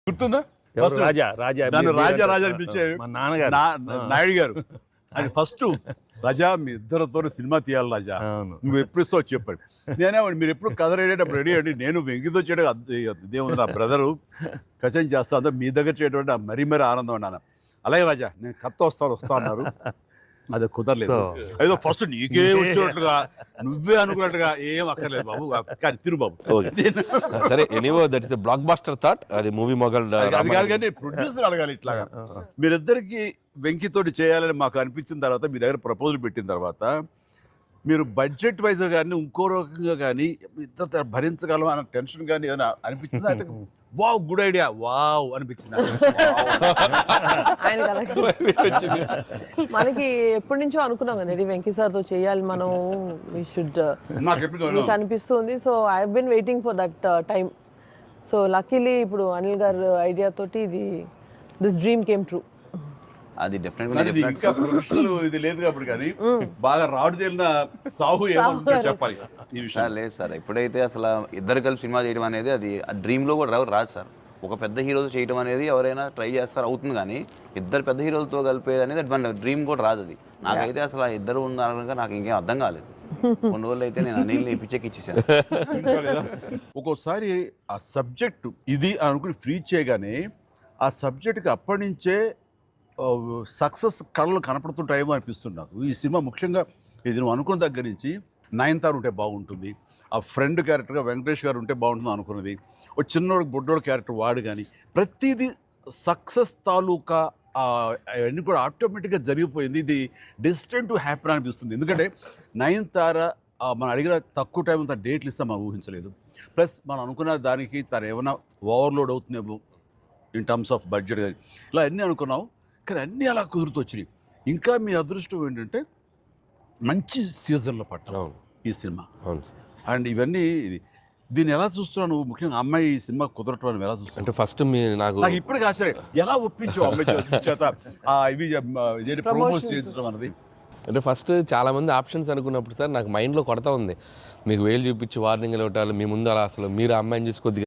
గుర్తుందా? ఎవరు? రాజా నన్ను మీరు రాజా అంటారు. అని పిలిచే మా నాన్నగారు. నాయుడు గారు అది ఫస్ట్ రాజా మీ ఇద్దరితో సినిమా తీయాలి రాజా, అవును. నువ్వు ఎప్పుడు ఇస్తావు చెప్పండి. నేనేమండి మీరు ఎప్పుడు కథ రెడీ రెడీ అండి, నేను వెంగితో చేయడం ఇదేముంది, నా బ్రదరు కచన్ చేస్తా అంతా మీ దగ్గర చేయడం మరీ మరీ ఆనందం అన్నాను. అలాగే రాజా నేను కథ వస్తా అన్నారు, అది కుదరలేదు. ఏదో ఫస్ట్ నీకే వచ్చేటట్టుగా నువ్వే అనుకున్నట్టుగా ఏం అక్కర్లేదు బాబు, కానీ తిరు బాబు. సరే anyway that is blockbuster thought. అది మూవీ మొగల్ అది కాదు కానీ ప్రొడ్యూసర్ అడగాలి ఇట్లాగా. మీరిద్దరికి వెంకితోటి చేయాలని మాకు అనిపించిన తర్వాత, మీ దగ్గర ప్రపోజల్ పెట్టిన తర్వాత, మీరు బడ్జెట్ వైజ్ కానీ ఇంకో రకంగా కానీ ఇద్దరు భరించగలం అన్న టెన్షన్ కానీ ఏదైనా అనిపించిందా? అయితే వావ్ గుడ్ ఐడియా వావ్ అనిపించింది. ఆయనకి అలాగే మనకి ఎప్పటి నుంచో అనుకున్నాం కదా వెంకీ సార్తో చేయాలి మనం, వీ షుడ్ నాకు ఎప్పుడు మీకు అనిపిస్తుంది. So I have been waiting for that time. So luckily ఇప్పుడు అనిల్ గారు ఐడియా తోటి దిస్ డ్రీమ్ కేమ్ ట్రూ. అది ఇంకా ప్రొఫెషనల్ ఇది లేదు కాబట్టి కానీ బాగా రాడు తేలిన సాహు ఏమో చెప్పాలి ఈ విషయం. లేదు సార్, ఎప్పుడైతే అసలు ఇద్దరు కలిసి సినిమా చేయడం అనేది అది డ్రీమ్లో కూడా రాదు సార్. ఒక పెద్ద హీరోతో చేయడం అనేది ఎవరైనా ట్రై చేస్తారు, అవుతుంది. కానీ ఇద్దరు పెద్ద హీరోలతో కలిపేది అనేది మన డ్రీమ్ కూడా రాదు. అది నాకైతే అసలు ఇద్దరు ఉన్నారనగా నాకు ఇంకేం అర్థం కాలేదు. కొన్ని రోజులు అయితే నేను అనిల్ని పిచ్చెక్కిచ్చేసాను. ఒక్కోసారి ఆ సబ్జెక్టు ఇది అనుకుని ఫ్రీ చేయగానే ఆ సబ్జెక్ట్కి అప్పటి నుంచే సక్సెస్ కళలు కనపడుతుంటాయేమో అనిపిస్తుంది నాకు. ఈ సినిమా ముఖ్యంగా ఇది నువ్వు అనుకున్న దగ్గర నుంచి నయనతార ఉంటే బాగుంటుంది, ఆ ఫ్రెండ్ క్యారెక్టర్గా వెంకటేష్ గారు ఉంటే బాగుంటుంది అనుకున్నది, ఓ చిన్నోడు బొడ్డోడు క్యారెక్టర్ వాడు కానీ ప్రతిదీ సక్సెస్ తాలూకా అవన్నీ కూడా ఆటోమేటిక్గా జరిగిపోయింది. ఇది డెస్టిన్ టు హ్యాపీ అనిపిస్తుంది. ఎందుకంటే నయనతార మనం అడిగిన తక్కువ టైం అంతా డేట్లు ఇస్తాం మనం ఊహించలేదు. ప్లస్ మనం అనుకున్న దానికి తను ఏమైనా ఓవర్లోడ్ అవుతుందేమో ఇన్ టర్మ్స్ ఆఫ్ బడ్జెట్ కానీ ఇలా అన్నీ అనుకున్నాం, కానీ అన్నీ అలా కుదురుతూ వచ్చినాయి. ఇంకా మీ అదృష్టం ఏంటంటే మంచి సీజన్లో పట్టాం ఈ సినిమా. అండ్ ఇవన్నీ దీన్ని ఎలా చూస్తున్నావు నువ్వు? ముఖ్యంగా అమ్మాయి ఈ సినిమా కుదరటం అని ఎలా చూస్తున్నావు? అంటే ఫస్ట్ నాకు ఇప్పటికీ ఆశ్చర్యం, ఎలా ఒప్పించావు అమ్మాయి చేత ఇవి ప్రమోట్ చేయించడం అన్నది? అంటే ఫస్ట్ చాలా మంది ఆప్షన్స్ అనుకున్నప్పుడు సార్ నాకు మైండ్లో కొడతా ఉంది, మీకు వేలు చూపించి వార్నింగ్ ఇవ్వటాలు, మీ ముందు అలా అసలు మీరు అమ్మాయిని చూసి కొద్దిగా